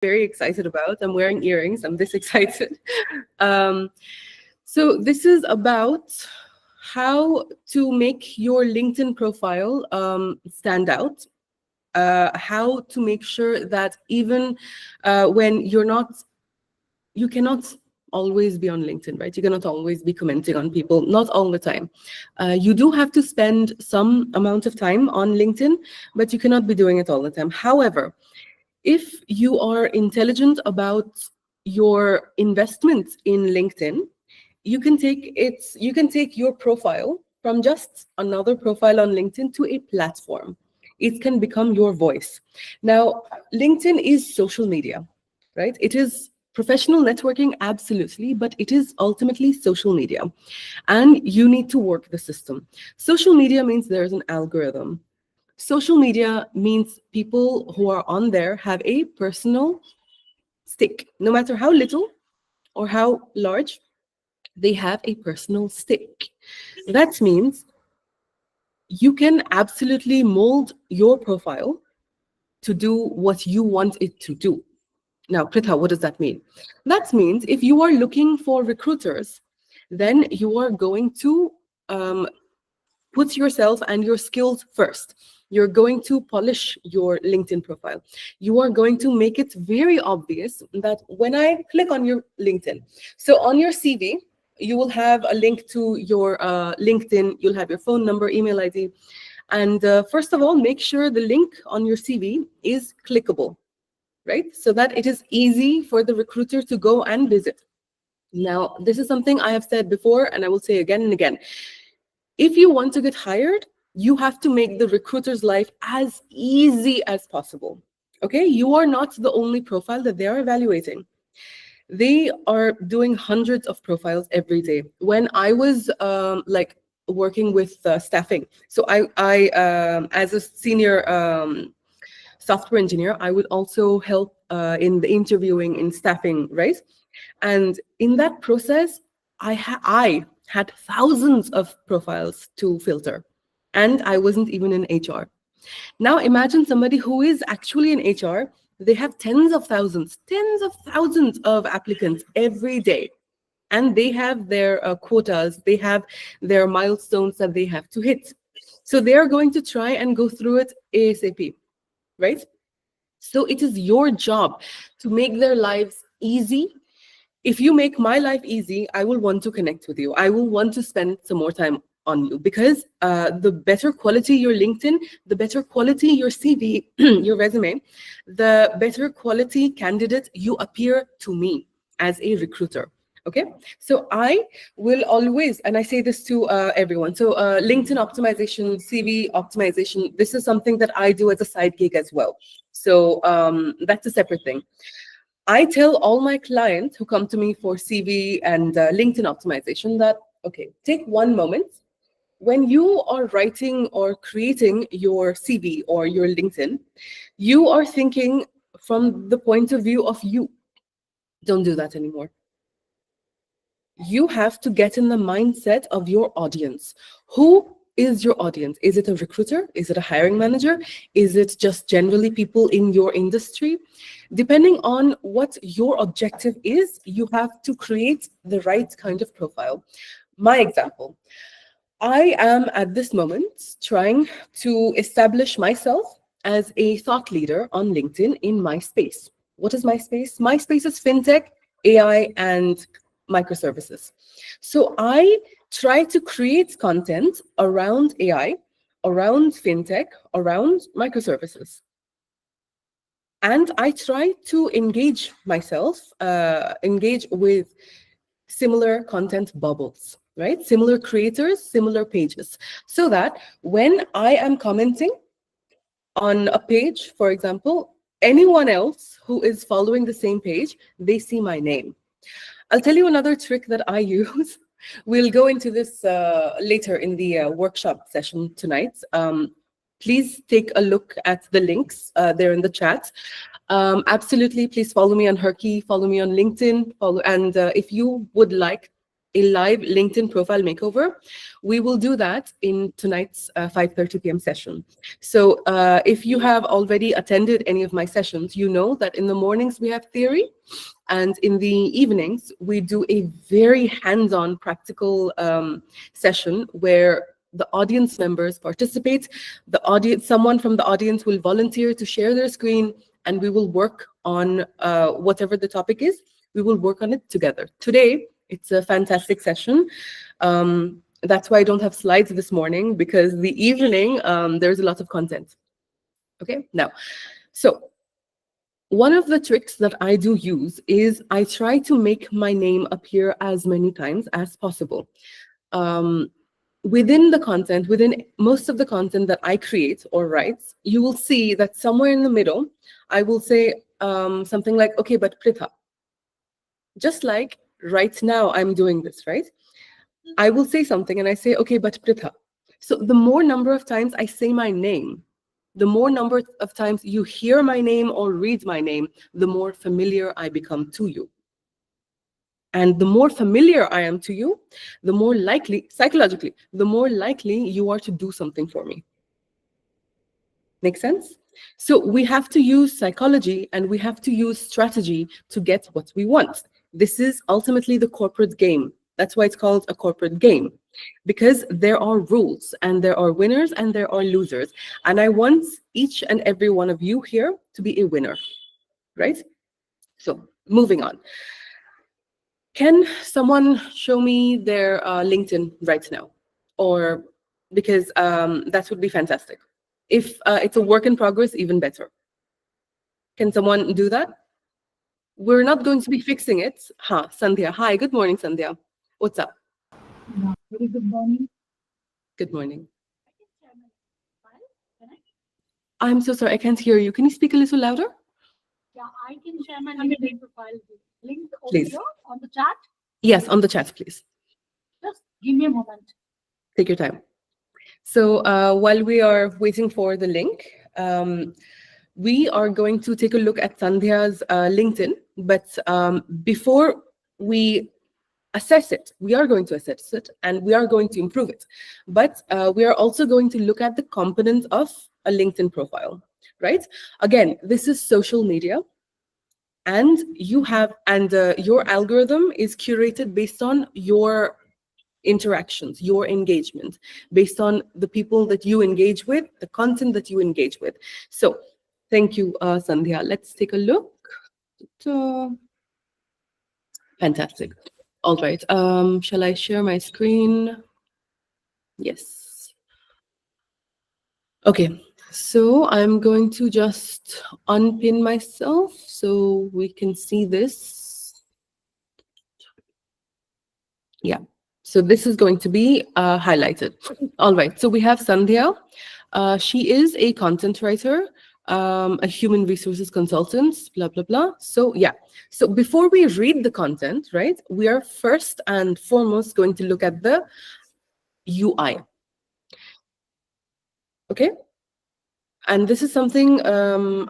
very excited about. I'm wearing earrings. I'm this excited. Um, so this is about how to make your LinkedIn profile stand out. How to make sure that even when you cannot always be on LinkedIn, right? You cannot always be commenting on people, not all the time. You do have to spend some amount of time on LinkedIn, but you cannot be doing it all the time. However, if you are intelligent about your investment in LinkedIn, you can take your profile from just another profile on LinkedIn to a platform. It can become your voice. Now, LinkedIn is social media, right? It is professional networking, absolutely, but it is ultimately social media. And you need to work the system. Social media means there's an algorithm. Social media means people who are on there have a personal stake. No matter how little or how large, they have a personal stake. That means you can absolutely mold your profile to do what you want it to do. Now, Pritha, what does that mean? That means if you are looking for recruiters, then you are going to um, put yourself and your skills first. You're going to polish your LinkedIn profile. You are going to make it very obvious that when I click on your LinkedIn, so on your CV, you will have a link to your LinkedIn, you'll have your phone number, email ID. And first of all, make sure the link on your CV is clickable, right? So that it is easy for the recruiter to go and visit. Now, this is something I have said before, and I will say again and again. If you want to get hired, you have to make the recruiter's life as easy as possible. Okay, you are not the only profile that they are evaluating. They are doing hundreds of profiles every day. When I was like working with staffing, so I as a senior software engineer, I would also help in the interviewing in staffing, right? And in that process, I had thousands of profiles to filter, and I wasn't even in HR. Now imagine somebody who is actually in HR. They have tens of thousands of applicants every day, and they have their quotas, they have their milestones that they have to hit. So they are going to try and go through it ASAP, right? So it is your job to make their lives easy. If you make my life easy, I will want to connect with you. I will want to spend some more time on you, because the better quality your LinkedIn, the better quality your CV, your resume, the better quality candidate you appear to me as a recruiter. Okay, so I will always, and I say this to everyone, so LinkedIn optimization, CV optimization, this is something that I do as a side gig as well. So that's a separate thing. I tell all my clients who come to me for CV and LinkedIn optimization that, okay, take one moment. When you are writing or creating your CV or your LinkedIn, you are thinking from the point of view of you. Don't do that anymore. You have to get in the mindset of your audience. Who is your audience? Is it a recruiter? Is it a hiring manager? Is it just generally people in your industry? Depending on what your objective is, you have to create the right kind of profile. My example, I am at this moment trying to establish myself as a thought leader on LinkedIn in my space. What is my space? My space is fintech, AI, and microservices. So I try to create content around AI, around fintech, around microservices. And I try to engage myself, engage with similar content bubbles, right? Similar creators, similar pages, so that when I am commenting on a page, for example, anyone else who is following the same page, they see my name. I'll tell you another trick that I use. We'll go into this later in the workshop session tonight. Please take a look at the links there in the chat. Absolutely, please follow me on Herky, follow me on LinkedIn, and if you would like a live LinkedIn profile makeover. We will do that in tonight's 5:30 p.m. session. So if you have already attended any of my sessions, you know that in the mornings we have theory, and in the evenings we do a very hands-on practical session where the audience members participate. Someone from the audience will volunteer to share their screen, and we will work on whatever the topic is. We will work on it together. Today, it's a fantastic session. That's why I don't have slides this morning, because the evening, there's a lot of content. Okay, now, so one of the tricks that I do use is I try to make my name appear as many times as possible. Within the content, within most of the content that I create or write, you will see that somewhere in the middle, I will say something like, okay, but Pritha. Just like right now I'm doing this, right? I will say something and I say, okay, but Pritha. So the more number of times I say my name, the more number of times you hear my name or read my name, the more familiar I become to you. And the more familiar I am to you, the more likely, psychologically, the more likely you are to do something for me. Make sense? So we have to use psychology and we have to use strategy to get what we want. This is ultimately the corporate game. That's why it's called a corporate game, because there are rules and there are winners and there are losers. And I want each and every one of you here to be a winner, right? So moving on. Can someone show me their LinkedIn right now? Or because that would be fantastic. If it's a work in progress, even better. Can someone do that? We're not going to be fixing it. Sandhya. Hi, good morning, Sandhya. What's up? Yeah, very good morning. Good morning. I'm so sorry, I can't hear you. Can you speak a little louder? Yeah, I can share my LinkedIn profile link over Please. here on the chat. Yes, on the chat, please. Just give me a moment. Take your time. So while we are waiting for the link, we are going to take a look at Sandhya's LinkedIn. But before we assess it, we are going to assess it and we are going to improve it. But we are also going to look at the components of a LinkedIn profile, right? Again, this is social media. And you have, and your algorithm is curated based on your interactions, your engagement, based on the people that you engage with, the content that you engage with. So thank you, Sandhya. Let's take a look. Fantastic. All right. Shall I share my screen? Yes. Okay. So I'm going to just unpin myself so we can see this. Yeah. So this is going to be highlighted. All right. So we have Sandhya. She is a content writer, a human resources consultant, blah, blah, blah. So yeah. So before we read the content, right, we are first and foremost going to look at the UI. Okay. And this is something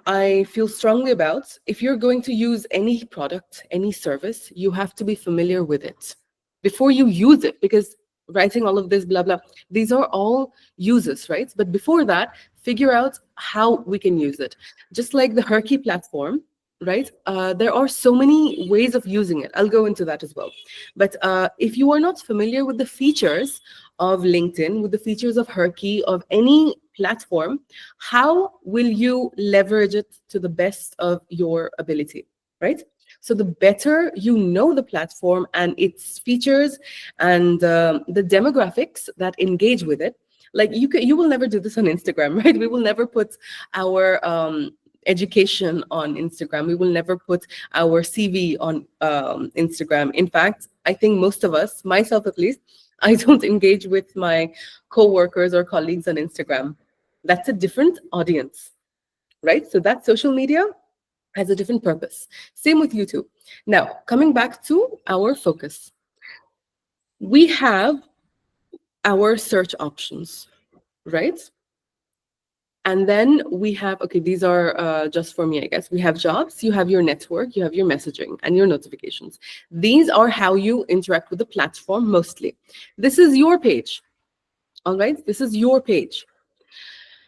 I feel strongly about. If you're going to use any product, any service, you have to be familiar with it before you use it, because writing all of this, blah, blah, these are all uses, right? But before that, figure out how we can use it. Just like the Herky platform, right? There are so many ways of using it. I'll go into that as well. But if you are not familiar with the features of LinkedIn, with the features of Herky, of any platform, how will you leverage it to the best of your ability, right? So the better you know the platform and its features and the demographics that engage with it, like you will never do this on Instagram, right? We will never put our education on Instagram. We will never put our CV on Instagram. In fact, I think most of us, myself at least, I don't engage with my coworkers or colleagues on Instagram. That's a different audience, right? So that social media has a different purpose. Same with YouTube. Now, coming back to our focus, we have our search options, right? And then we have, okay, these are just for me, I guess. We have jobs, you have your network, you have your messaging and your notifications. These are how you interact with the platform mostly. This is your page, all right? This is your page.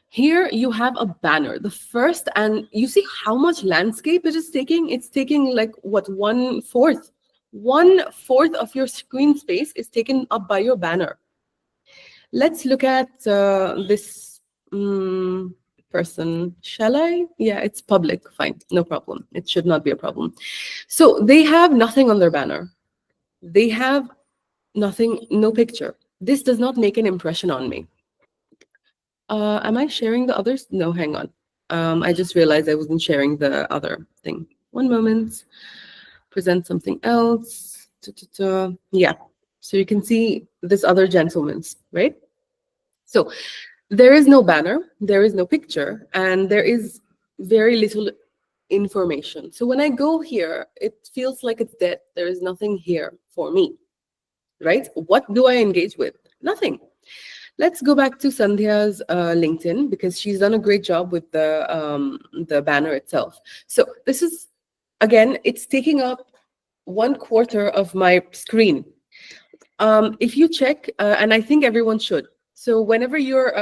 Here you have a banner, the first, and you see how much landscape it is taking? It's taking like, what, 1/4? 1/4 of your screen space is taken up by your banner. Let's look at this person. Shall I? Yeah, it's public. Fine, no problem. It should not be a problem. So they have nothing on their banner. They have nothing, no picture. This does not make an impression on me. Am I sharing the others? No, hang on. I just realized I wasn't sharing the other thing. One moment. Present something else. Yeah. So you can see this other gentleman's, right? So there is no banner, there is no picture, and there is very little information. So when I go here, it feels like it's dead. There is nothing here for me, right? What do I engage with? Nothing. Let's go back to Sandhya's LinkedIn, because she's done a great job with the banner itself. So this is, again, it's taking up 1/4 of my screen. If you check, and I think everyone should, so whenever you're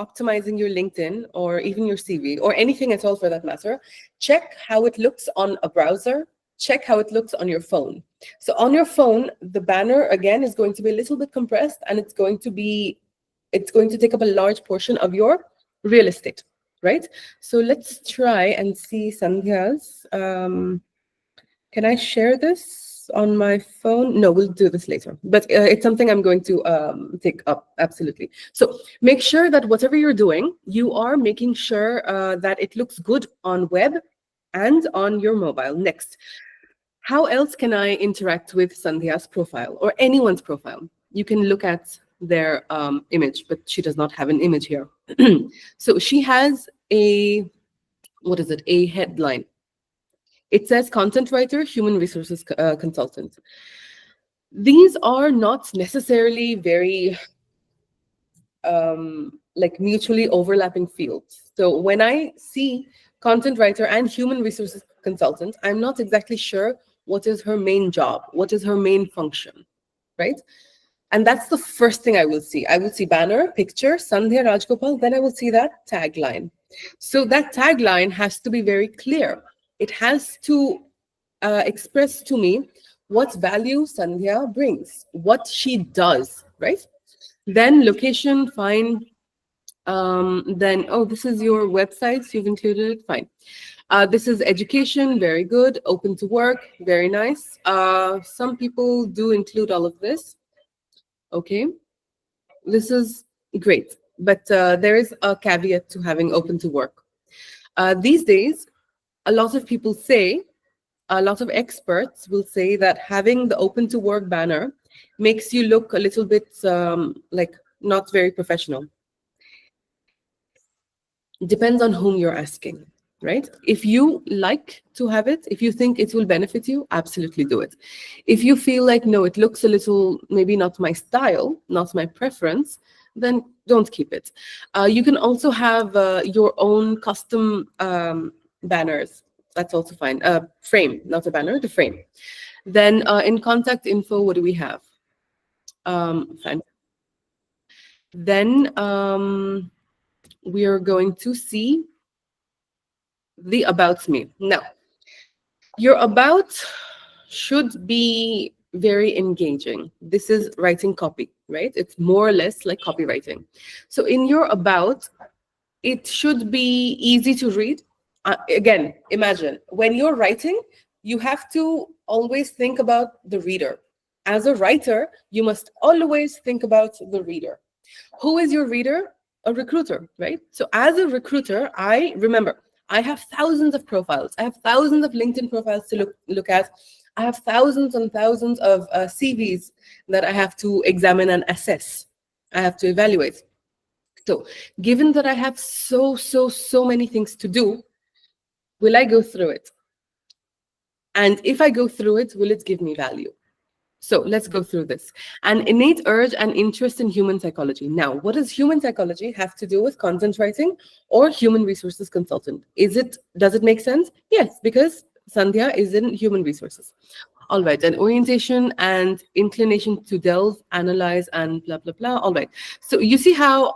optimizing your LinkedIn or even your CV or anything at all for that matter, check how it looks on a browser, check how it looks on your phone. So on your phone, the banner, again, is going to be a little bit compressed, and it's going to take up a large portion of your real estate, right? So let's try and see Sandhya's. Can I share this on my phone? No, we'll do this later. But it's something I'm going to take up, absolutely. So make sure that whatever you're doing, you are making sure that it looks good on web and on your mobile. Next, how else can I interact with Sandhya's profile or anyone's profile? You can look at their image, but she does not have an image here. So she has a, what is it, a headline. It says content writer, human resources consultant. These are not necessarily very like mutually overlapping fields. So when I see content writer and human resources consultant, I'm not exactly sure what is her main job, what is her main function, right? And that's the first thing I will see. I will see banner, picture, Sandhya Rajgopal, then I will see that tagline. So that tagline has to be very clear. It has to express to me what value Sandhya brings, what she does, right? Then location, fine. Then, oh, this is your websites, you've included it, fine. This is education, very good. Open to work, very nice. Some people do include all of this. Okay, this is great, but there is a caveat to having open to work. These days, a lot of people say, a lot of experts will say that having the open to work banner makes you look a little bit like not very professional. Depends on whom you're asking, right? If you like to have it, if you think it will benefit you, absolutely do it. If you feel like, no, it looks a little, maybe not my style, not my preference, then don't keep it. You can also have your own custom banners. That's also fine. Frame, not a banner, the frame. Then in contact info, what do we have? Fine. Then we are going to see the about me. Now, your about should be very engaging. This is writing copy, right? It's more or less like copywriting. So in your about, it should be easy to read. Again, imagine when you're writing, you have to always think about the reader. As a writer, you must always think about the reader. Who is your reader? A recruiter, right? So as a recruiter, I have thousands of profiles. I have thousands of LinkedIn profiles to look at. I have thousands and thousands of CVs that I have to examine and assess. I have to evaluate. So given that I have so many things to do, will I go through it? And if I go through it, will it give me value? So let's go through this. An innate urge and interest in human psychology. Now, what does human psychology have to do with content writing or human resources consultant? Does it make sense? Yes, because Sandhya is in human resources. All right, an orientation and inclination to delve, analyze, and blah, blah, blah. All right. So you see how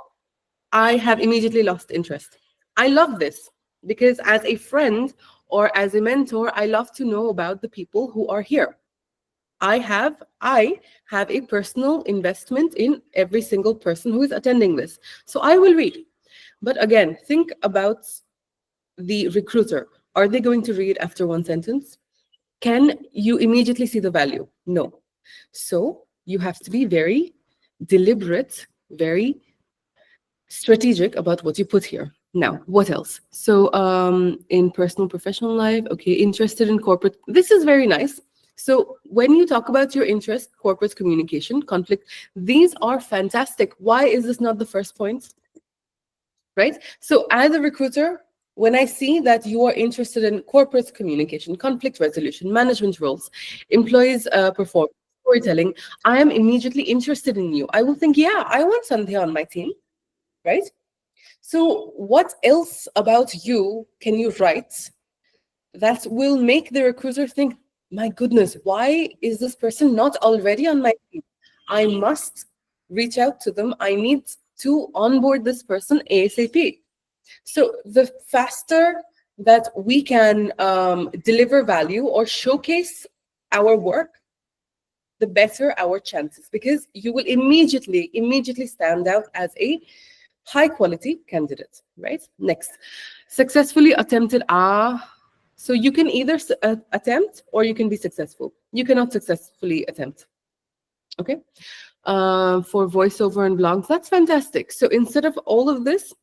I have immediately lost interest. I love this because as a friend or as a mentor, I love to know about the people who are here. I have a personal investment in every single person who is attending this. So I will read. But again, think about the recruiter. Are they going to read after one sentence? Can you immediately see the value? No. So you have to be very deliberate, very strategic about what you put here. Now, what else? So in personal, professional life, okay, interested in corporate. This is very nice. So when you talk about your interest, corporate communication, conflict, these are fantastic. Why is this not the first point? Right? So as a recruiter, when I see that you are interested in corporate communication, conflict resolution, management roles, employees performance, storytelling, I am immediately interested in you. I will think, yeah, I want Sandhya on my team, right? So what else about you can you write that will make the recruiter think, my goodness, why is this person not already on my team? I must reach out to them. I need to onboard this person ASAP. So the faster that we can deliver value or showcase our work, the better our chances, because you will immediately stand out as a high quality candidate, right? Next, successfully attempted. So you can either attempt or you can be successful. You cannot successfully attempt. Okay. For voiceover and blogs, that's fantastic. So instead of all of this,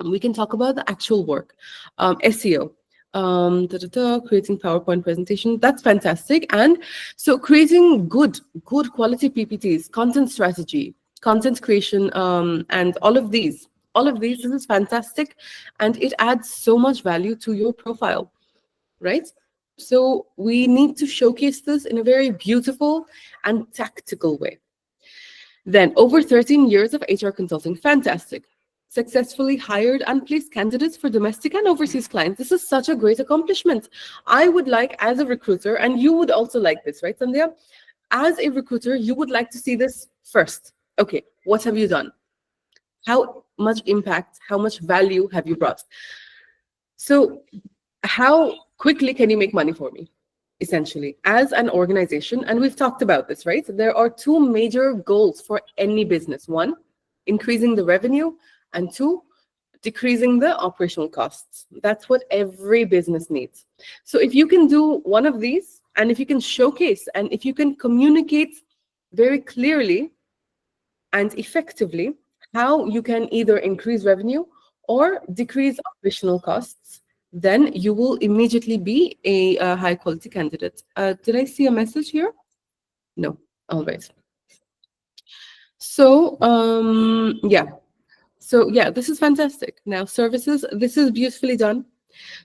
we can talk about the actual work. SEO, creating PowerPoint presentation, that's fantastic. And so creating good quality PPTs, content strategy, content creation, and all of these, this is fantastic. And it adds so much value to your profile, right? So we need to showcase this in a very beautiful and tactical way. Then over 13 years of HR consulting, fantastic. Successfully hired and placed candidates for domestic and overseas clients. This is such a great accomplishment. I would like, as a recruiter, and you would also like this, right, Sandhya? As a recruiter, you would like to see this first. Okay, what have you done? How much impact, how much value have you brought? So how quickly can you make money for me? Essentially, as an organization, and we've talked about this, right? So there are two major goals for any business. One, increasing the revenue, and two, decreasing the operational costs. That's what every business needs. So if you can do one of these, and if you can showcase, and if you can communicate very clearly and effectively how you can either increase revenue or decrease operational costs, then you will immediately be a high quality candidate. Did I see a message here? No. All right. So yeah. So yeah, this is fantastic. Now services, this is beautifully done.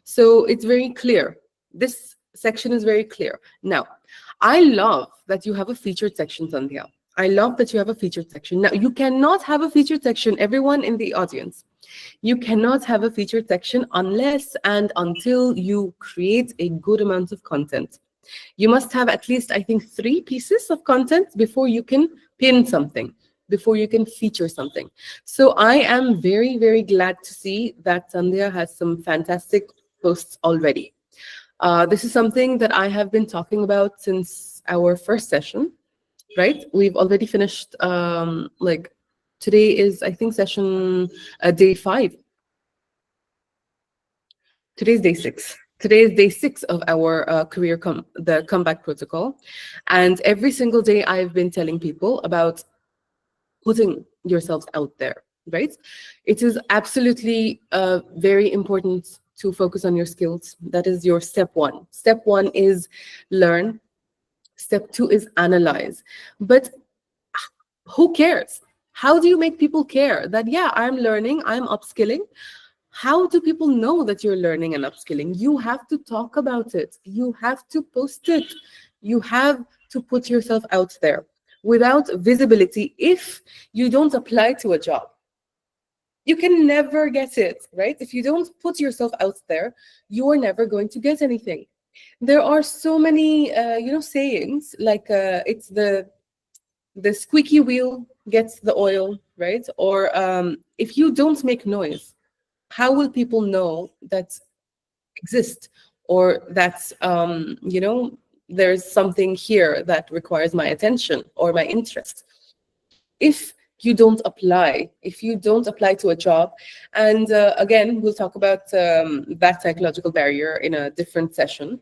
So it's very clear. This section is very clear. Now, I love that you have a featured section, Sandhya. I love that you have a featured section. Now, you cannot have a featured section, everyone in the audience. You cannot have a featured section unless and until you create a good amount of content. You must have at least, I think, 3 pieces of content before you can pin something, before you can feature something. So I am very, very glad to see that Sandhya has some fantastic posts already. This is something that I have been talking about since our first session, right? We've already finished, like, today is, I think, session day 5. Today's day 6. Today is day 6 of our the comeback protocol. And every single day I've been telling people about putting yourselves out there, right? It is absolutely very important to focus on your skills. That is your step 1. Step 1 is learn. Step 2 is analyze. But who cares? How do you make people care that, yeah, I'm learning, I'm upskilling? How do people know that you're learning and upskilling? You have to talk about it. You have to post it. You have to put yourself out there. Without visibility, if you don't apply to a job, you can never get it, right? If you don't put yourself out there, you are never going to get anything. There are so many, sayings like it's the squeaky wheel gets the oil, right? Or if you don't make noise, how will people know that exist, or that's there's something here that requires my attention or my interest? If you don't apply to a job. And again, we'll talk about that psychological barrier in a different session,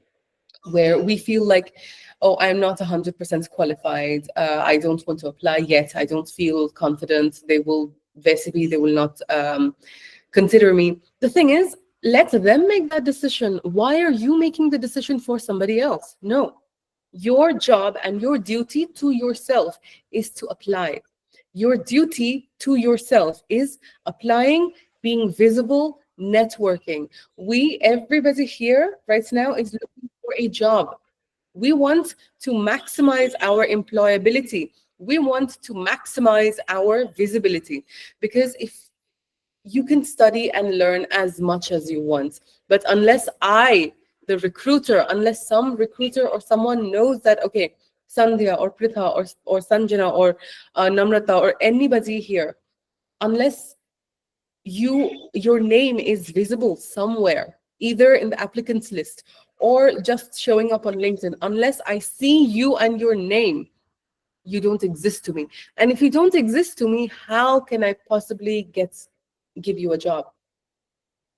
where we feel like, oh, I'm not 100% qualified, I don't want to apply yet, I don't feel confident, they will not consider me. The thing is, let them make that decision. Why are you making the decision for somebody else? No. Your job and your duty to yourself is to apply. Your duty to yourself is applying, being visible, networking. Everybody here right now is looking for a job. We want to maximize our employability. We want to maximize our visibility, because if you can study and learn as much as you want, but unless unless some recruiter or someone knows that, okay, Sandhya or Pritha or Sanjana or Namrata or anybody here, unless your name is visible somewhere, either in the applicants list or just showing up on LinkedIn, unless I see you and your name, you don't exist to me. And if you don't exist to me, how can I possibly give you a job,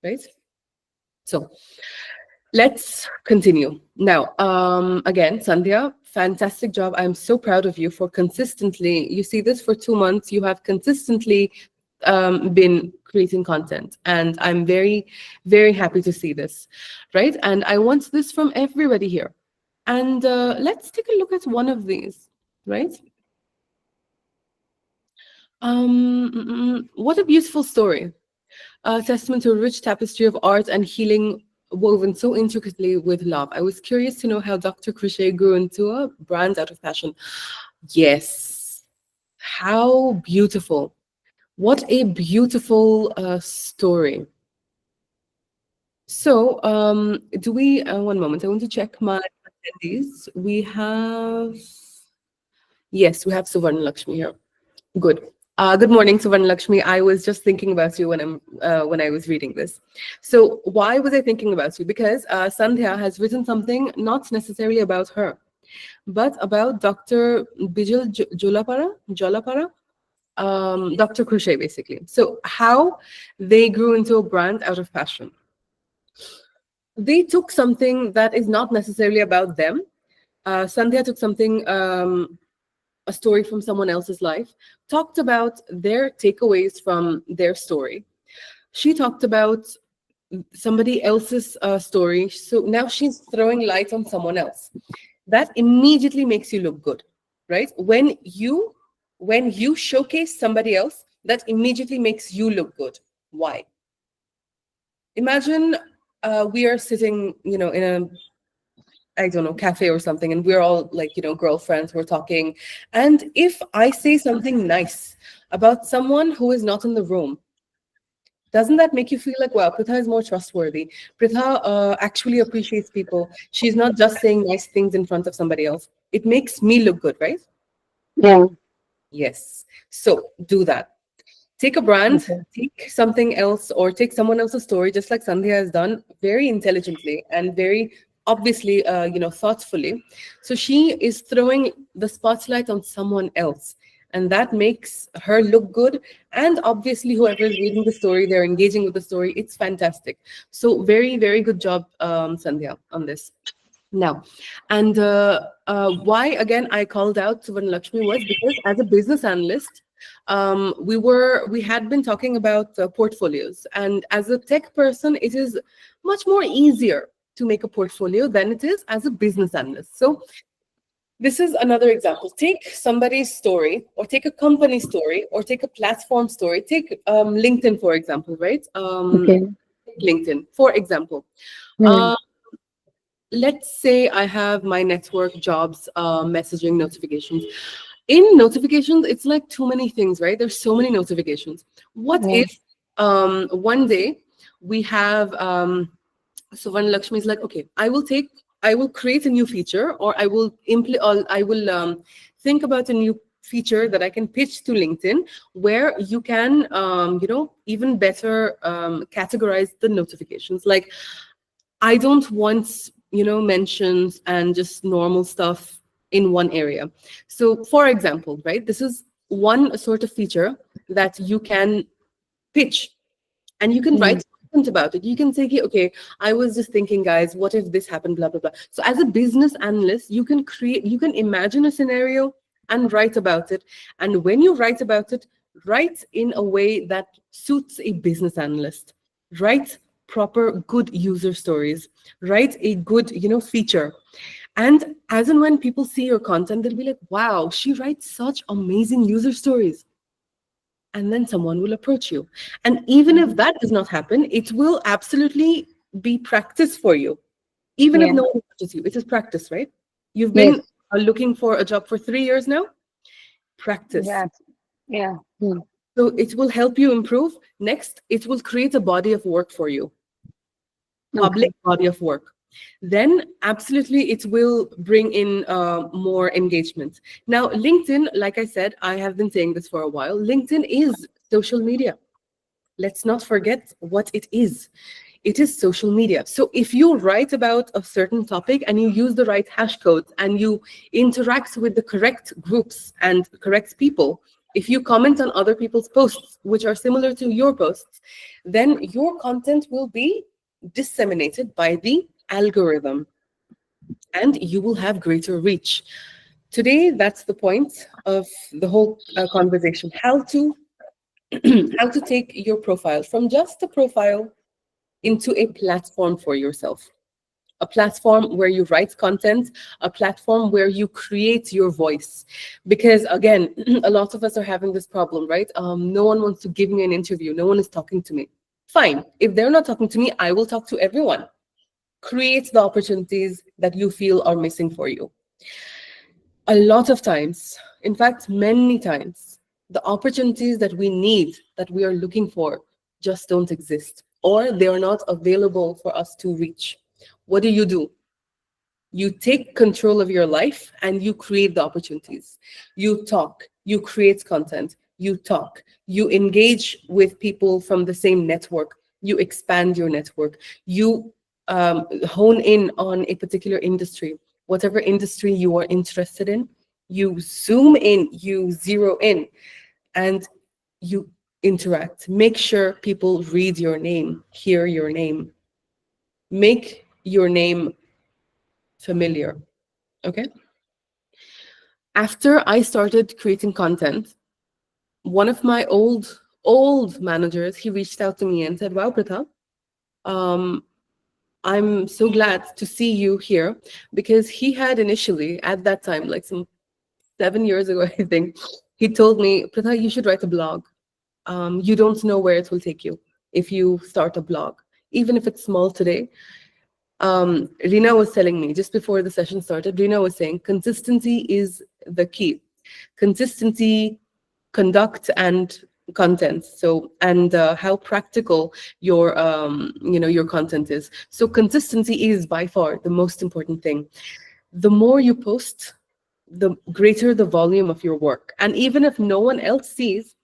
right? So let's continue now. Again, Sandhya, fantastic job. I'm so proud of you for consistently, you see this for 2 months, you have consistently been creating content, and I'm very, very happy to see this, right? And I want this from everybody here. And let's take a look at one of these, right? What a beautiful story. A testament to a rich tapestry of art and healing woven so intricately with love. I was curious to know how Dr. Crochet grew into a brand out of passion. Yes. How beautiful. What a beautiful story. So, do we, one moment, I want to check my attendees. We have Suvarna Lakshmi here. Good. Good morning, Suvarna Lakshmi. I was just thinking about you when I was reading this. So why was I thinking about you? Because Sandhya has written something not necessarily about her, but about Dr. Bijal Jolapara, Dr. Crochet, basically. So how they grew into a brand out of passion. They took something that is not necessarily about them. Sandhya took something, a story from someone else's life, talked about their takeaways from their story. She talked about somebody else's story. So now she's throwing light on someone else. That immediately makes you look good, right? When you showcase somebody else, that immediately makes you look good. Why? Imagine we are sitting, in a, I don't know, cafe or something, and we're all like, girlfriends, we're talking. And if I say something nice about someone who is not in the room, doesn't that make you feel like, wow, Pritha is more trustworthy? Pritha actually appreciates people. She's not just saying nice things in front of somebody else. It makes me look good, right? Yeah. Yes. So do that. Take a brand, take something else, or take someone else's story, just like Sandhya has done, very intelligently and very obviously, thoughtfully. So she is throwing the spotlight on someone else, and that makes her look good. And obviously, whoever is reading the story, they're engaging with the story. It's fantastic. So very, very good job, Sandhya, on this. Now, and why again I called out Suvarna Lakshmi was because as a business analyst, we had been talking about portfolios, and as a tech person, it is much more easier to make a portfolio than it is as a business analyst. So this is another example. Take somebody's story, or take a company story, or take a platform story. Take LinkedIn, for example, right? LinkedIn, for example. let's say I have my network jobs messaging notifications. In notifications, it's like too many things, right? There's so many notifications. What Yeah. if one day we have so when Lakshmi is like, okay, I will create a new feature, or I will think about a new feature that I can pitch to LinkedIn, where you can, even better categorize the notifications. Like, I don't want, mentions and just normal stuff in one area. So, for example, right, this is one sort of feature that you can pitch, and you can Mm. write content about it. You can say, okay, I was just thinking, guys, what if this happened, blah blah blah. So as a business analyst, you can imagine a scenario and write about it. And when you write about it, write in a way that suits a business analyst. Write proper good user stories. Write a good, feature. And as and when people see your content, they'll be like, wow, she writes such amazing user stories. And then someone will approach you. And even if that does not happen, it will absolutely be practice for you. Even if Yeah. no one approaches you, it is practice, right? You've Yes. been looking for a job for 3 years now. Practice. Yeah. Yeah. Mm. So it will help you improve. Next, it will create a body of work for you, Okay. public body of work. Then absolutely it will bring in more engagement. Now, LinkedIn, like I said, I have been saying this for a while. LinkedIn is social media. Let's not forget what it is. It is social media. So if you write about a certain topic and you use the right hash codes and you interact with the correct groups and correct people, if you comment on other people's posts which are similar to your posts, then your content will be disseminated by the algorithm and you will have greater reach. Today, that's the point of the whole conversation. How to how to take your profile from just a profile into a platform for yourself, a platform where you write content, a platform where you create your voice. Because again, a lot of us are having this problem, right? No one wants to give me an interview, no one is talking to me. Fine, if they're not talking to me, I will talk to everyone. Create the opportunities that you feel are missing for you. A lot of times, in fact, many times, the opportunities that we need, that we are looking for, just don't exist, or they are not available for us to reach. What do? You take control of your life and you create the opportunities. You talk, you create content, you talk, you engage with people from the same network, you expand your network, you hone in on a particular industry, whatever industry you are interested in, you zoom in, you zero in, and you interact. Make sure people read your name, hear your name, make your name familiar. Okay. After I started creating content, one of my old managers, he reached out to me and said, wow, Pratha, um, I'm so glad to see you here, because he had initially at that time, like some 7 years ago, I think, he told me, Pratha, you should write a blog. You don't know where it will take you if you start a blog, even if it's small today. Rina was telling me just before the session started, Rina was saying consistency is the key. Consistency, conduct, and content. So, and how practical your content is. So consistency is by far the most important thing. The more you post, the greater the volume of your work. And even if no one else sees,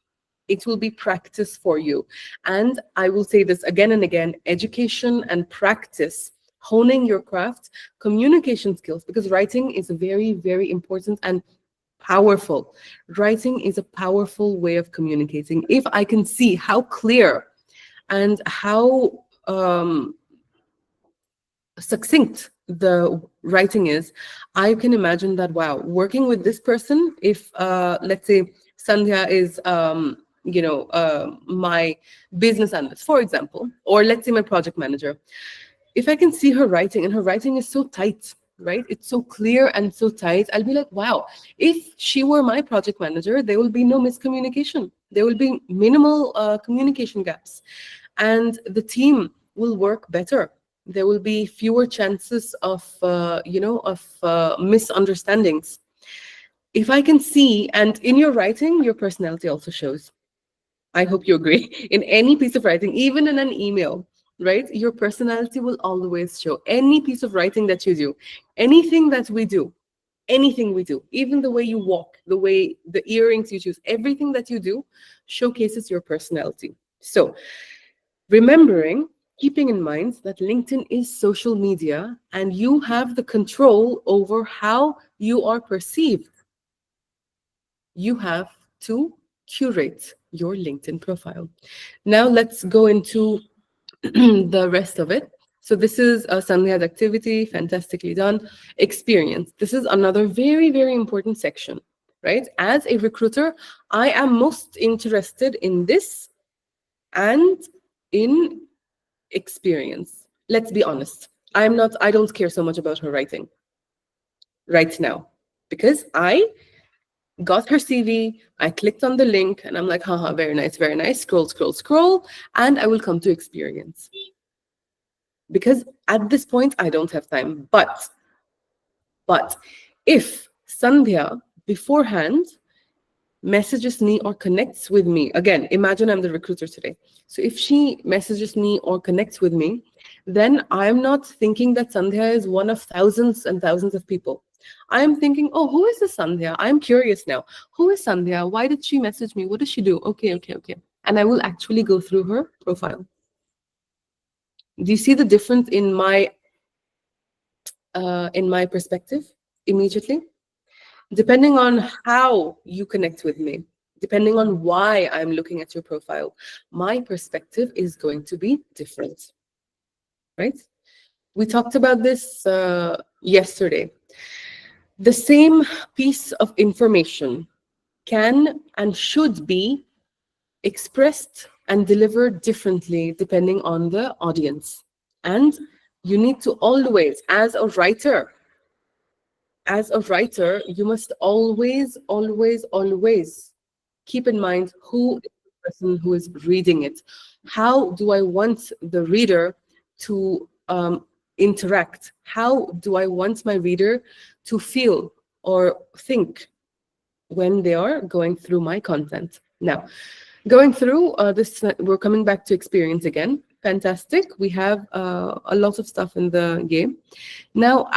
it will be practice for you. And I will say this again and again, education and practice, honing your craft, communication skills, because writing is very, very important and powerful. Writing is a powerful way of communicating. If I can see how clear and how succinct the writing is, I can imagine that, wow, working with this person, if let's say Sandhya is my business analyst, for example, or let's say my project manager, if I can see her writing and her writing is so tight, right? It's so clear and so tight. I'll be like, wow, if she were my project manager, there will be no miscommunication. There will be minimal communication gaps. And the team will work better. There will be fewer chances of, misunderstandings. If I can see, and in your writing, your personality also shows. I hope you agree. In any piece of writing, even in an email, right? Your personality will always show. Any piece of writing that you do, anything that we do, anything we do, even the way you walk, the way the earrings you choose, everything that you do showcases your personality. So, remembering, keeping in mind that LinkedIn is social media and you have the control over how you are perceived. You have to curate your LinkedIn profile. Now let's go into the rest of it. So this is a Sandhya's activity, fantastically done. Experience. This is another very, very important section, right? As a recruiter, I am most interested in this and in experience. Let's be honest. I don't care so much about her writing right now because I got her CV, I clicked on the link, and I'm like, haha, very nice, very nice. Scroll, scroll, scroll, and I will come to experience. Because at this point, I don't have time. But if Sandhya beforehand messages me or connects with me, again, imagine I'm the recruiter today. So if she messages me or connects with me, then I'm not thinking that Sandhya is one of thousands and thousands of people. I'm thinking, oh, who is this Sandhya? I'm curious now. Who is Sandhya? Why did she message me? What does she do? Okay. And I will actually go through her profile. Do you see the difference in my perspective immediately? Depending on how you connect with me, depending on why I'm looking at your profile, my perspective is going to be different, right? We talked about this yesterday. The same piece of information can and should be expressed and delivered differently depending on the audience. And you need to always, as a writer, you must always keep in mind who is the person who is reading it. How do I want the reader to interact? How do I want my reader to feel or think when they are going through my content? Now, going through this, we're coming back to experience again. Fantastic. We have a lot of stuff in the game. Now,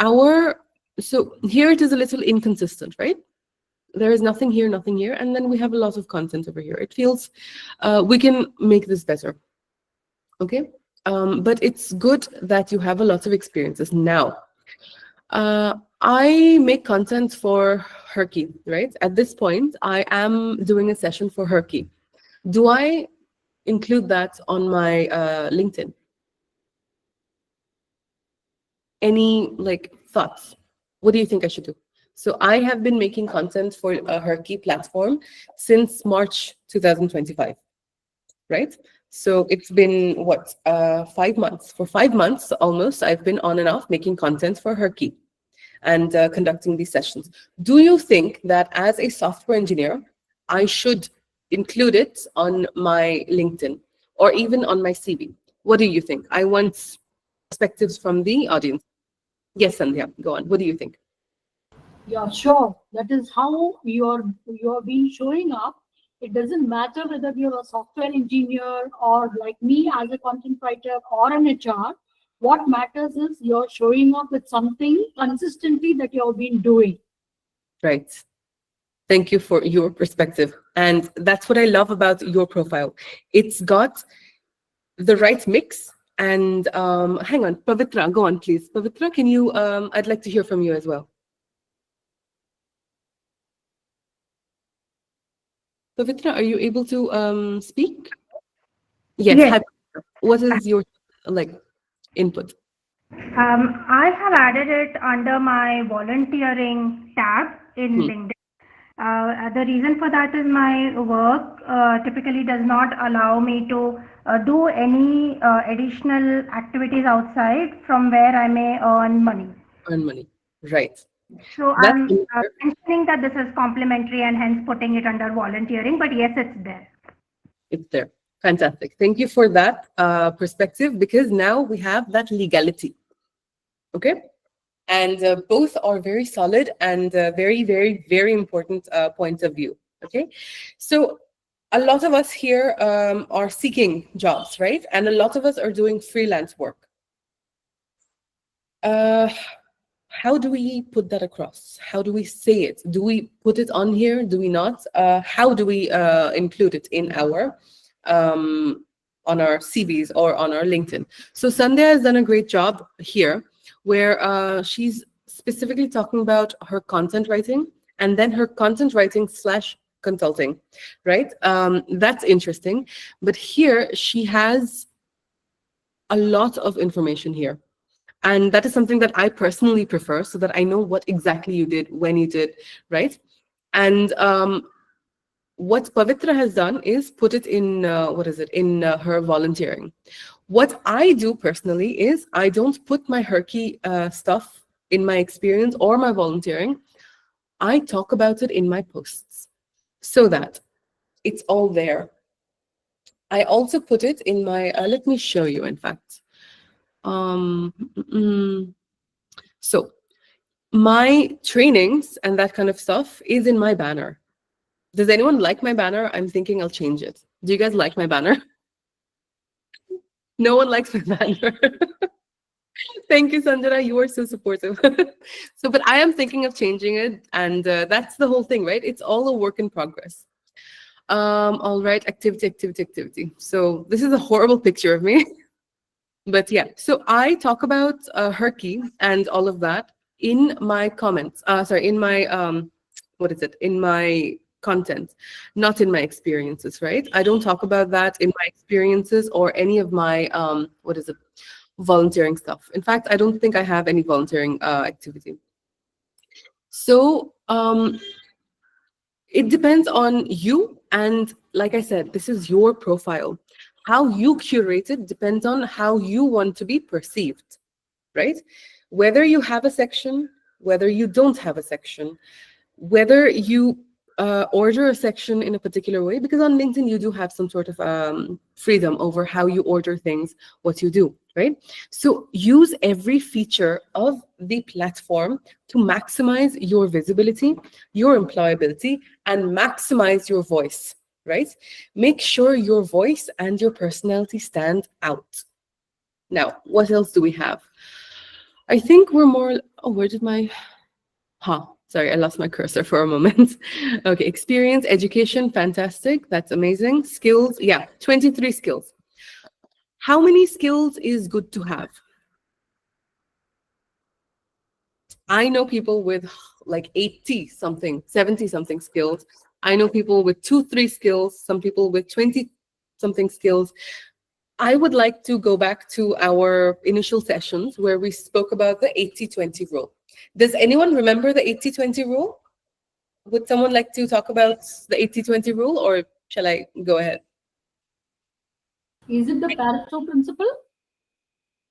so here it is a little inconsistent, right? There is nothing here, and then we have a lot of content over here. It feels we can make this better. Okay? But it's good that you have a lot of experiences. Now, I make content for Herky, right? At this point, I am doing a session for Herky. Do I include that on my LinkedIn? Any thoughts? What do you think I should do? So I have been making content for a Herky platform since March 2025, right? So it's been 5 months. For 5 months almost, I've been on and off making content for Herky and conducting these sessions. Do you think that as a software engineer, I should include it on my LinkedIn or even on my CV? What do you think? I want perspectives from the audience. Yes, Sandhya, go on. What do you think? Yeah, sure. That is how you're been showing up. It doesn't matter whether you're a software engineer or like me as a content writer or an HR. What matters is you're showing up with something consistently that you've been doing. Right. Thank you for your perspective. And that's what I love about your profile. It's got the right mix. And hang on, Pavitra, go on, please. Pavitra, can you, I'd like to hear from you as well. Pavitra, are you able to speak? Yes. Yes. Hi. What is your input? I have added it under my volunteering tab in LinkedIn. The reason for that is my work typically does not allow me to do any additional activities outside from where I may earn money. Earn money, right. So I'm mentioning that this is complimentary and hence putting it under volunteering, but yes, it's there. It's there. Fantastic. Thank you for that perspective, because now we have that legality. Okay. And both are very solid and very, very, very important points of view. Okay. So a lot of us here are seeking jobs, right? And a lot of us are doing freelance work. How do we put that across? How do we say it? Do we put it on here? Do we not? How do we include it in our on our CVs or on our LinkedIn? So Sandhya has done a great job here, where she's specifically talking about her content writing and then her content writing / consulting, right? That's interesting. But here she has a lot of information here. And that is something that I personally prefer, so that I know what exactly you did, when you did, right? And what Pavitra has done is put it in, in her volunteering. What I do personally is I don't put my Herky stuff in my experience or my volunteering. I talk about it in my posts so that it's all there. I also put it in my, let me show you, in fact. So my trainings and that kind of stuff is in my banner. Does anyone like my banner? I'm thinking I'll change it. Do you guys like my banner? No one likes my banner. Thank you, Sanjana. You are so supportive. So, but I am thinking of changing it, and that's the whole thing, right? It's all a work in progress. All right, activity. So this is a horrible picture of me. But yeah, so I talk about Herky and all of that in my comments. In my in my content, not in my experiences, right? I don't talk about that in my experiences or any of my volunteering stuff. In fact, I don't think I have any volunteering activity. So it depends on you, and like I said, this is your profile. How you curate it depends on how you want to be perceived, right? Whether you have a section, whether you don't have a section, whether you order a section in a particular way, because on LinkedIn you do have some sort of freedom over how you order things, what you do, right? So use every feature of the platform to maximize your visibility, your employability, and maximize your voice, right? Make sure your voice and your personality stand out. Now, what else do we have? I think we're more, where did my, sorry, I lost my cursor for a moment. Okay, experience, education, fantastic. That's amazing. Skills, 23 skills. How many skills is good to have? I know people with like 80 something, 70 something skills. I know people with 2-3 skills, some people with 20 something skills. I would like to go back to our initial sessions where we spoke about the 80-20 rule. Does anyone remember the 80-20 rule? Would someone like to talk about the 80-20 rule, or shall I go ahead? Is it the Pareto principle?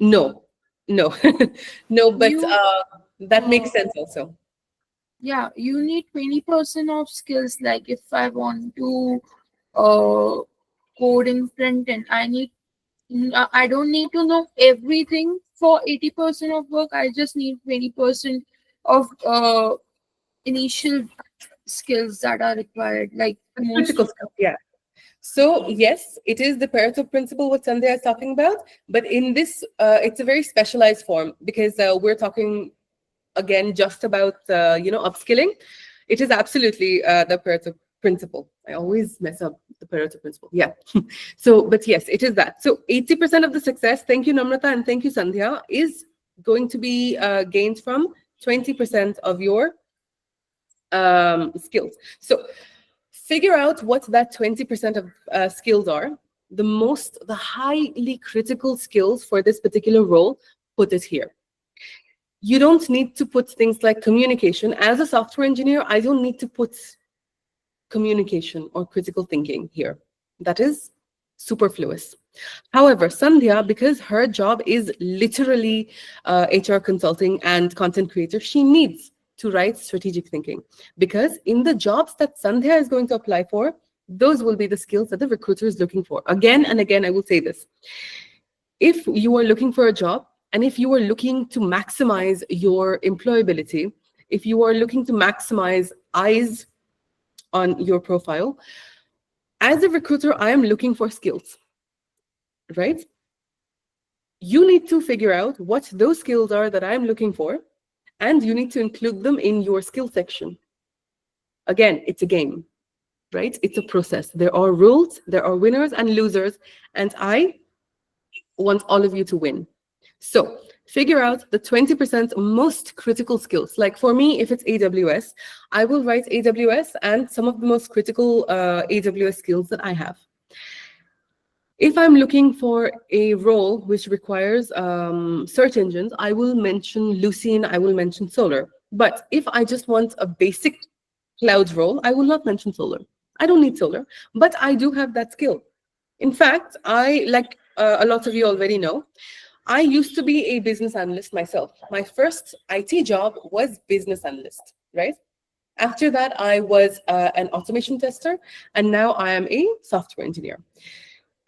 No, no, but that makes sense also. Yeah, you need 20% of skills. Like if I want to code in front end, I don't need to know everything for 80% of work. I just need 20% of initial skills that are required, like Critical skills, yeah. So yes, it is the Pareto principle what Sandhya is talking about, but in this, it's a very specialized form, because we're talking again just about upskilling. It is absolutely the Pareto principle. I always mess up the Pareto principle. Yeah. So, but yes, it is that. So 80% of the success, thank you Namrata and thank you Sandhya, is going to be gained from 20% of your skills. So figure out what that 20% of skills are. The highly critical skills for this particular role, put it here. You don't need to put things like communication. As a software engineer, I don't need to put communication or critical thinking here. That is superfluous. However, Sandhya, because her job is literally HR consulting and content creator, she needs to write strategic thinking, because in the jobs that Sandhya is going to apply for, Those will be the skills that the recruiter is looking for. Again and again, I will say this. If you are looking for a job, and if you are looking to maximize your employability, if you are looking to maximize eyes on your profile, as a recruiter, I am looking for skills, right? You need to figure out what those skills are that I'm looking for, and you need to include them in your skill section. Again, it's a game, right? It's a process. There are rules, there are winners and losers, and I want all of you to win. So figure out the 20% most critical skills. Like for me, if it's AWS, I will write AWS and some of the most critical AWS skills that I have. If I'm looking for a role which requires search engines, I will mention Lucene, I will mention Solar. But if I just want a basic cloud role, I will not mention Solar. I don't need Solar, but I do have that skill. In fact, like a lot of you already know, I used to be a business analyst myself. My first IT job was business analyst, right? After that, I was an automation tester, and now I am a software engineer.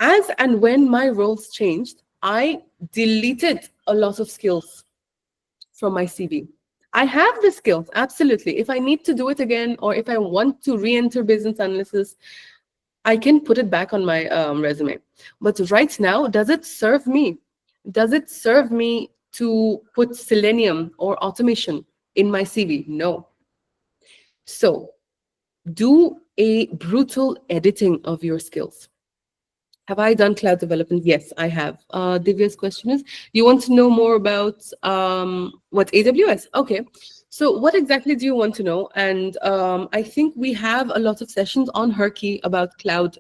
As and when my roles changed, I deleted a lot of skills from my CV. I have the skills, absolutely. If I need to do it again, or if I want to re-enter business analysis, I can put it back on my resume. But right now, does it serve me? Does it serve me to put Selenium or automation in my CV? No. So do a brutal editing of your skills. Have I done cloud development? Yes, I have. Divya's question is, you want to know more about what AWS? Okay. So what exactly do you want to know? And I think we have a lot of sessions on Herky about cloud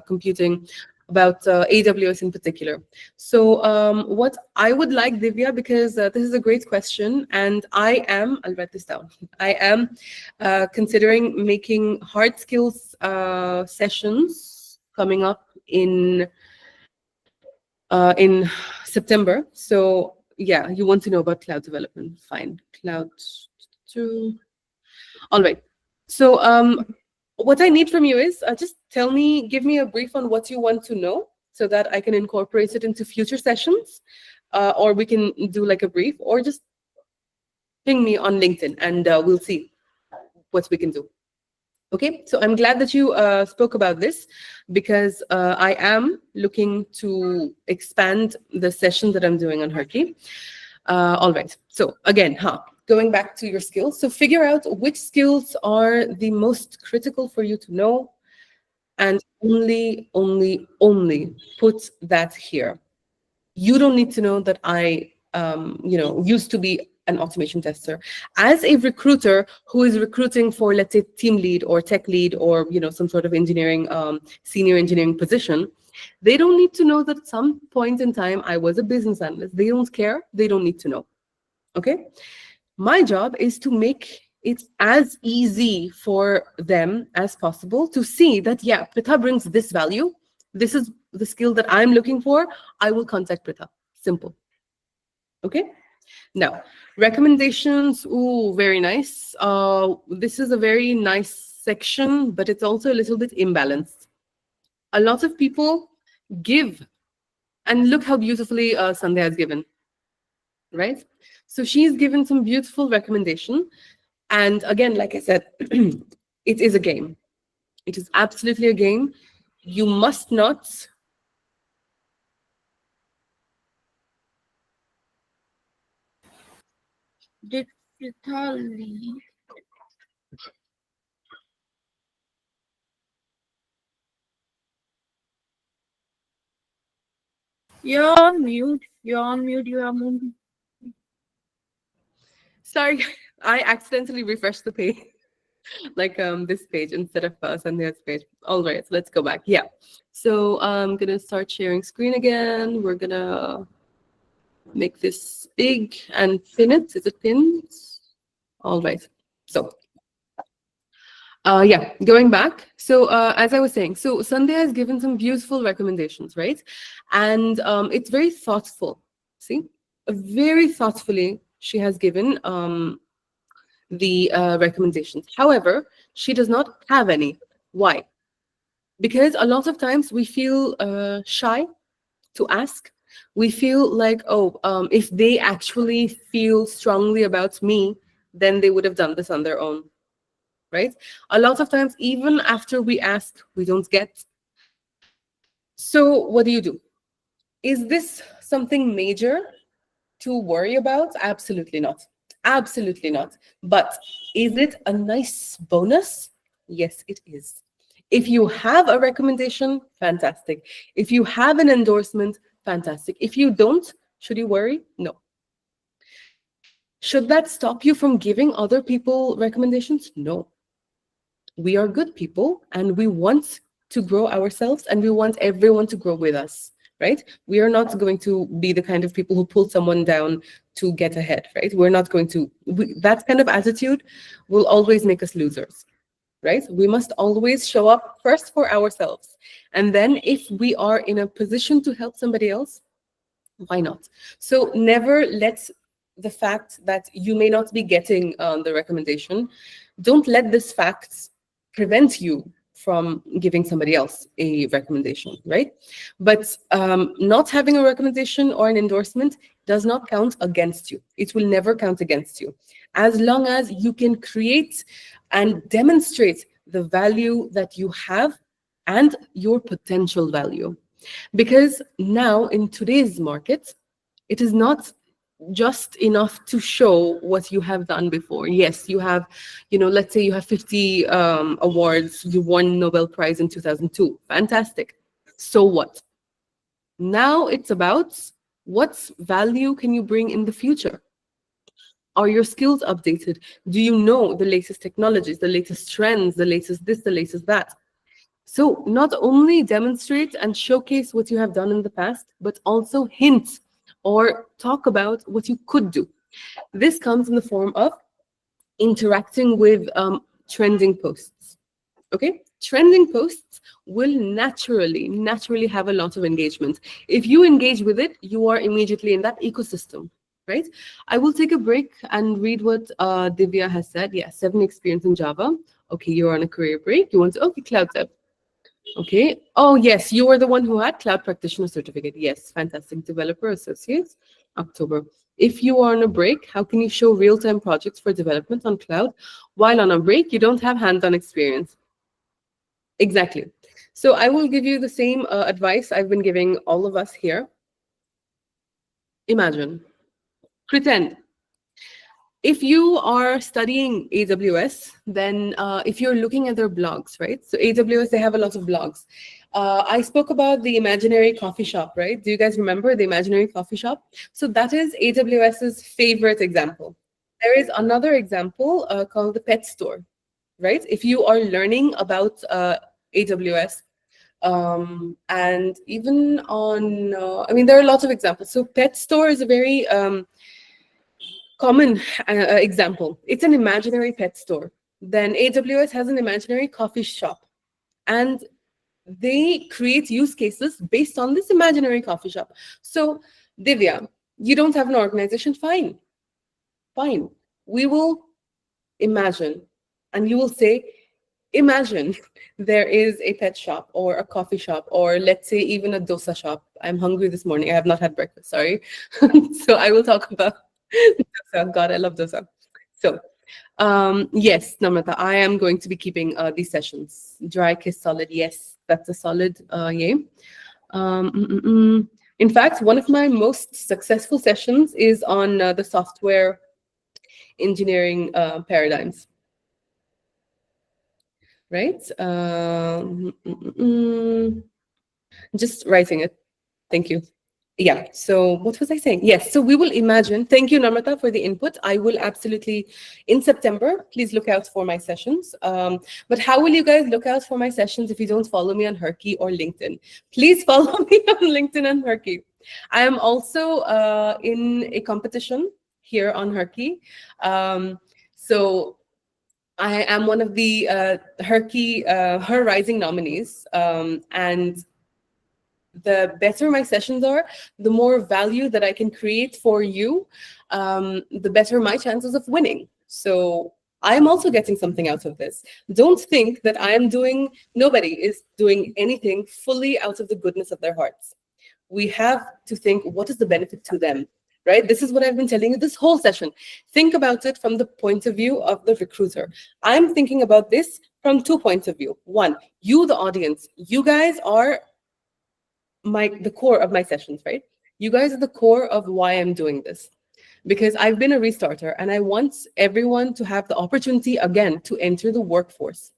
computing, about AWS in particular. So what I would like, Divya, because this is a great question, and I'll write this down. I am considering making hard skills sessions coming up in September. So yeah, you want to know about cloud development. Fine. Cloud. All right. So what I need from you is just give me a brief on what you want to know so that I can incorporate it into future sessions, or we can do like a brief, or just ping me on LinkedIn and we'll see what we can do. Okay, so I'm glad that you spoke about this, because I am looking to expand the session that I'm doing on Herky. All right, so again, going back to your skills. So figure out which skills are the most critical for you to know, and only put that here. You don't need to know that I used to be an automation tester. As a recruiter who is recruiting for, let's say, team lead or tech lead, or some sort of engineering, senior engineering position, they don't need to know that at some point in time I was a business analyst. They don't care. They don't need to know. Okay? My job is to make it as easy for them as possible to see that, yeah, Pritha brings this value. This is the skill that I'm looking for. I will contact Pritha. Simple. Okay? Now, recommendations. Ooh, very nice. This is a very nice section, but it's also a little bit imbalanced. A lot of people give, and look how beautifully Sandhya has given, right? So she's given some beautiful recommendation. And again, like I said, it is a game. It is absolutely a game. You must not Did Pritha leave? You're on mute. You're on mute. You are moving. Sorry, I accidentally refreshed the page, like this page instead of Sandhya's page. All right, so let's go back. Yeah, so I'm gonna start sharing screen again. We're gonna make this big and pin it. Is it pinned? All right. So yeah, going back. So as I was saying, so Sandhya has given some beautiful recommendations, right? And it's very thoughtful. See, very thoughtfully she has given the recommendations. However, she does not have any. Why? Because a lot of times we feel shy to ask. We feel like, oh, if they actually feel strongly about me, then they would have done this on their own, right? A lot of times, even after we ask, we don't get. So what do? Is this something major to worry about? Absolutely not. Absolutely not. But is it a nice bonus? Yes, it is. If you have a recommendation, fantastic. If you have an endorsement, fantastic. If you don't, should you worry? No. Should that stop you from giving other people recommendations? No. We are good people and we want to grow ourselves and we want everyone to grow with us, right? We are not going to be the kind of people who pull someone down to get ahead, right? We're not going to, that kind of attitude will always make us losers, right? We must always show up first for ourselves. And then if we are in a position to help somebody else, why not? So never let the fact that you may not be getting the recommendation, don't let this fact prevent you from giving somebody else a recommendation, right? But not having a recommendation or an endorsement does not count against you. It will never count against you. As long as you can create and demonstrate the value that you have and your potential value. Because now in today's market, it is not just enough to show what you have done before. Yes, you have, let's say you have 50 awards, you won Nobel Prize in 2002. Fantastic. So what? Now it's about what value can you bring in the future? Are your skills updated? Do you know the latest technologies, the latest trends, the latest this, the latest that? So not only demonstrate and showcase what you have done in the past, but also hint or talk about what you could do. This comes in the form of interacting with trending posts. Okay? Trending posts will naturally have a lot of engagement. If you engage with it, you are immediately in that ecosystem, right? I will take a break and read what Divya has said. Yeah, 7 experience in Java. Okay, you're on a career break. You want to, okay, cloud dev. Okay. Oh, yes, you were the one who had cloud practitioner certificate. Yes, fantastic. Developer associates, October. If you are on a break, how can you show real-time projects for development on cloud while on a break you don't have hands-on experience? Exactly. So I will give you the same advice I've been giving all of us here. Imagine, pretend. If you are studying AWS, then if you're looking at their blogs, right? So AWS, they have a lot of blogs. I spoke about the imaginary coffee shop, right? Do you guys remember the imaginary coffee shop? So that is AWS's favorite example. There is another example called the pet store, right? If you are learning about AWS, and even on, there are lots of examples. So pet store is a very common example. It's an imaginary pet store. Then AWS has an imaginary coffee shop. And they create use cases based on this imaginary coffee shop. So, Divya, you don't have an organization? Fine. Fine. We will imagine. And you will say, imagine there is a pet shop or a coffee shop, or let's say even a dosa shop. I'm hungry this morning. I have not had breakfast, sorry. So I will talk about dosa. God, I love dosa. So, yes, Namrata, I am going to be keeping these sessions. Dry kiss solid, yes, that's a solid yay. In fact, one of my most successful sessions is on the software engineering paradigms. Right? Just writing it. Thank you. Yeah, so what was I saying? Yes, so we will imagine. Thank you, Namrata, for the input. I will absolutely, in September, please look out for my sessions. But how will you guys look out for my sessions if you don't follow me on Herky or LinkedIn? Please follow me on LinkedIn and Herky. I am also in a competition here on Herky. So I am one of the Herky, Her Rising nominees. And the better my sessions are, the more value that I can create for you, the better my chances of winning. So I'm also getting something out of this. Don't think that nobody is doing anything fully out of the goodness of their hearts. We have to think, what is the benefit to them, right? This is what I've been telling you this whole session. Think about it from the point of view of the recruiter. I'm thinking about this from 2 points of view. One, you, the audience, you guys are the core of my sessions, right? You guys are the core of why I'm doing this. Because I've been a restarter and I want everyone to have the opportunity again to enter the workforce,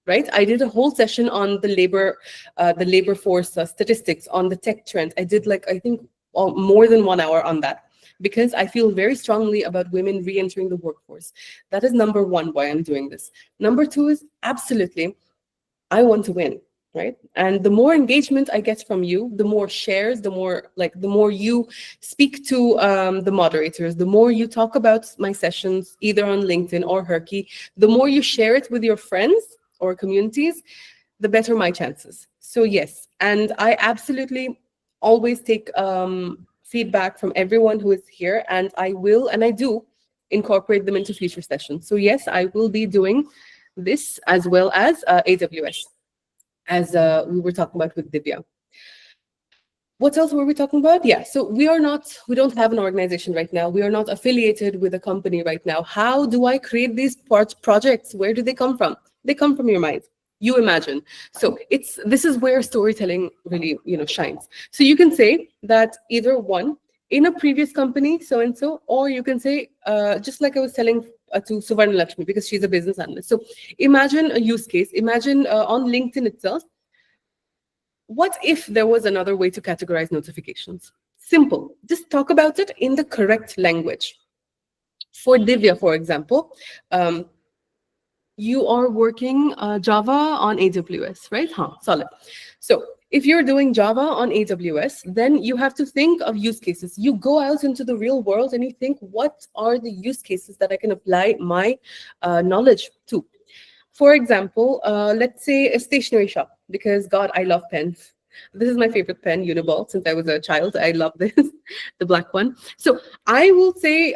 right? I did a whole session on the labor force statistics, on the tech trend. I did I think more than 1 hour on that, because I feel very strongly about women re-entering the workforce. That is number one why I'm doing this. Number two is absolutely, I want to win. Right? And the more engagement I get from you, the more shares, the more you speak to the moderators, the more you talk about my sessions, either on LinkedIn or Herky, the more you share it with your friends or communities, the better my chances. So yes, and I absolutely always take feedback from everyone who is here, and I do incorporate them into future sessions. So yes, I will be doing this as well as AWS. As we were talking about with Divya. What else were we talking about? Yeah, so we don't have an organization right now. We are not affiliated with a company right now. How do I create these projects? Where do they come from? They come from your mind. You imagine. So this is where storytelling really, shines. So you can say that either one, in a previous company, so-and-so, or you can say, just like I was telling to Suvarna Lakshmi, because she's a business analyst. So imagine a use case. Imagine on LinkedIn itself, what if there was another way to categorize notifications? Simple. Just talk about it in the correct language. For Divya, for example, you are working Java on AWS, right? Solid. So if you're doing Java on AWS, then you have to think of use cases. You go out into the real world and you think, what are the use cases that I can apply my knowledge to? For example, let's say a stationery shop, because God, I love pens. This is my favorite pen, Uniball, since I was a child. I love this, the black one. So I will say,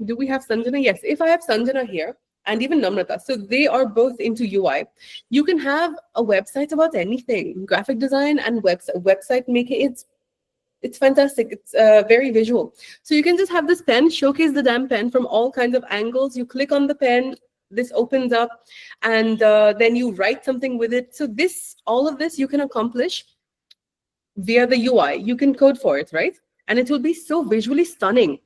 do we have Sanjana? Yes, if I have Sanjana here, and even Namrata, so they are both into UI. You can have a website about anything, graphic design and website making. It's fantastic. It's very visual. So you can just have this pen, showcase the damn pen from all kinds of angles. You click on the pen, this opens up, and then you write something with it. So all of this you can accomplish via the UI. You can code for it, right? And it will be so visually stunning.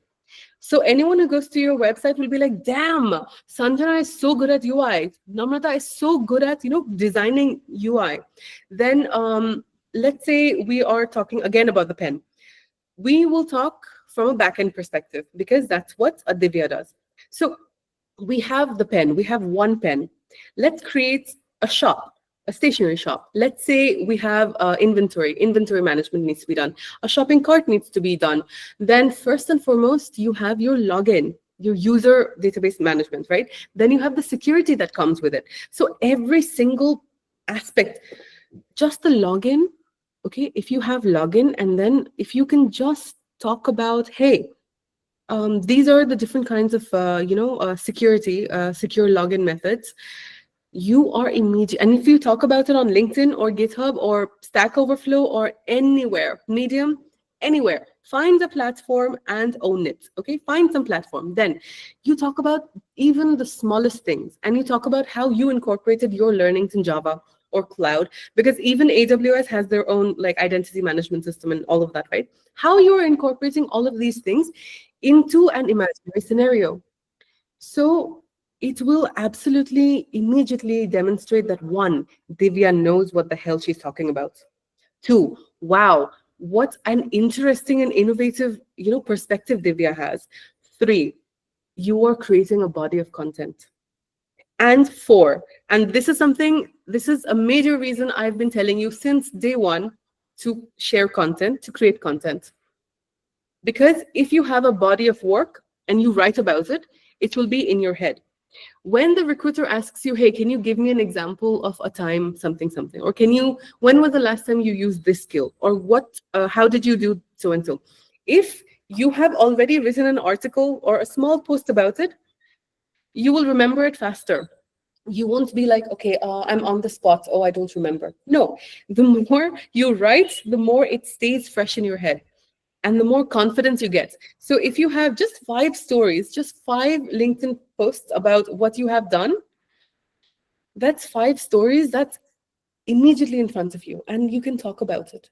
So anyone who goes to your website will be like, damn, Sanjana is so good at UI. Namrata is so good at, designing UI. Then let's say we are talking again about the pen. We will talk from a back-end perspective, because that's what a Divya does. So we have the pen. We have one pen. Let's create a shop. A stationery shop. Let's say we have inventory management needs to be done. A shopping cart needs to be done. Then first and foremost, you have your login, your user database management, right? Then you have the security that comes with it. So every single aspect, just the login, okay? If you have login, and then if you can just talk about, hey, these are the different kinds of, secure login methods. You are immediate. And if you talk about it on LinkedIn or GitHub or Stack Overflow or anywhere, Medium, anywhere, find a platform and own it. Okay, find some platform. Then you talk about even the smallest things, and you talk about how you incorporated your learnings in Java or cloud, because even AWS has their own identity management system and all of that, right? How you are incorporating all of these things into an imaginary scenario. So it will absolutely immediately demonstrate that, one, Divya knows what the hell she's talking about. Two, wow, what an interesting and innovative, perspective Divya has. Three, you are creating a body of content. And four, and this is a major reason I've been telling you since day one to share content, to create content. Because if you have a body of work and you write about it, it will be in your head. When the recruiter asks you, hey, can you give me an example of a time something, or when was the last time you used this skill? Or how did you do so-and-so? If you have already written an article or a small post about it, you will remember it faster. You won't be like, okay, I'm on the spot. Oh, I don't remember. No, the more you write, the more it stays fresh in your head and the more confidence you get. So if you have just 5 stories, just 5 LinkedIn posts about what you have done, that's 5 stories that's immediately in front of you and you can talk about it,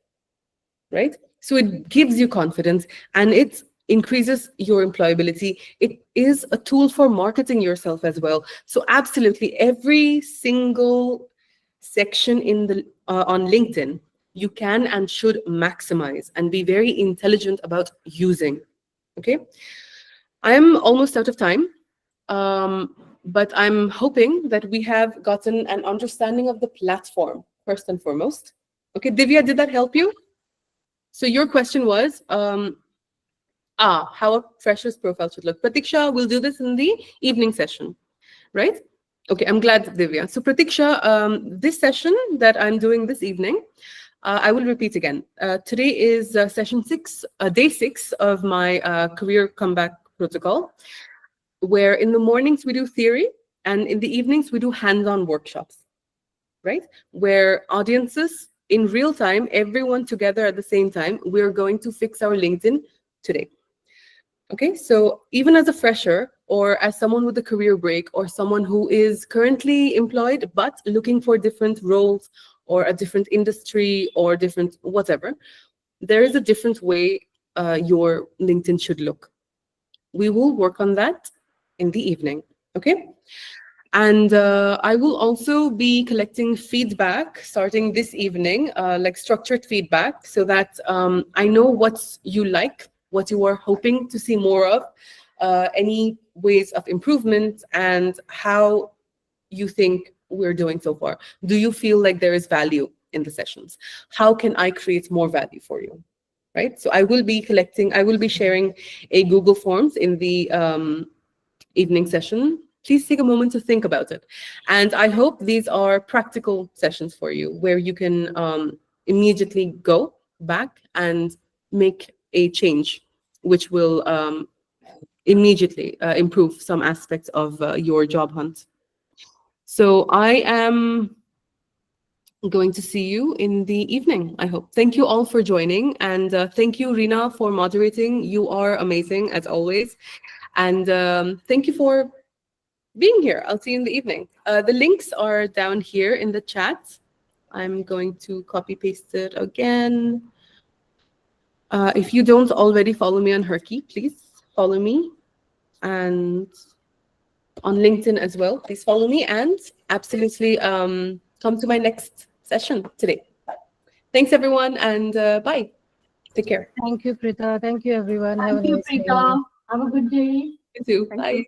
right? So it gives you confidence and it increases your employability. It is a tool for marketing yourself as well. So absolutely every single section in the on LinkedIn, you can and should maximize and be very intelligent about using. Okay, I'm almost out of time, but I'm hoping that we have gotten an understanding of the platform first and foremost. Okay, Divya, did that help you? So your question was, how a fresher's profile should look. Pratiksha will do this in the evening session, right? Okay, I'm glad, Divya. So Pratiksha, this session that I'm doing this evening, I will repeat again. Today is session 6, day 6 of my career comeback protocol, where in the mornings we do theory and in the evenings we do hands-on workshops, right? Where audiences in real time, everyone together at the same time, we're going to fix our LinkedIn today. Okay, so even as a fresher or as someone with a career break or someone who is currently employed but looking for different roles or a different industry or different whatever, there is a different way your LinkedIn should look. We will work on that in the evening, okay? And I will also be collecting feedback starting this evening, like structured feedback, so that I know what you like, what you are hoping to see more of, any ways of improvement, and how you think we're doing so far. Do you feel like there is value in the sessions? How can I create more value for you? Right? So I will be sharing a Google Forms in the evening session. Please take a moment to think about it. And I hope these are practical sessions for you where you can immediately go back and make a change, which will immediately improve some aspects of your job hunt. So I am going to see you in the evening, I hope. Thank you all for joining. And thank you, Rina, for moderating. You are amazing, as always. And thank you for being here. I'll see you in the evening. The links are down here in the chat. I'm going to copy paste it again. If you don't already follow me on Herky, please follow me. And on LinkedIn as well, please follow me. And absolutely come to my next session today. Thanks, everyone, and bye. Take care. Thank you, Preeta. Thank you, everyone. Have a Thank you, nice day. Preeta. Have a good day. You too. Thank Bye. you.